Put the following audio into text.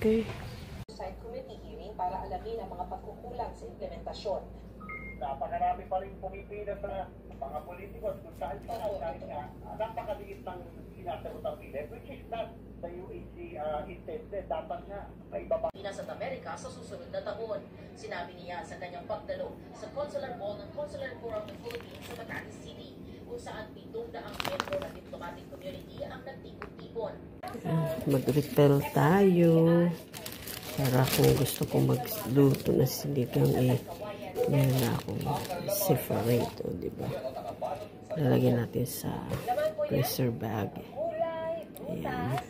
Okay. Oversight Committee hearing para alamin ang mga pagkukulang sa implementasyon. Napakarami pa rin pumipila sa mga politikos kung saan dahil nga napakaliit ng sinasagot ang bilet, which is not the UAC intended. Dapat nga may baba. Pinas at Amerika sa susunod na taon. Sinabi niya sa kanyang pagdalo sa Consular Ball ng Consular Corps of the Philippines sa Batangas City, kung saan 700 membro ng diplomatic community ang nagtipon-tipon. Mag-refill tayo. Para kung gusto kong magluto na sinigang meron na akong separate, diba? Lalagyan natin sa freezer bag. Ayan.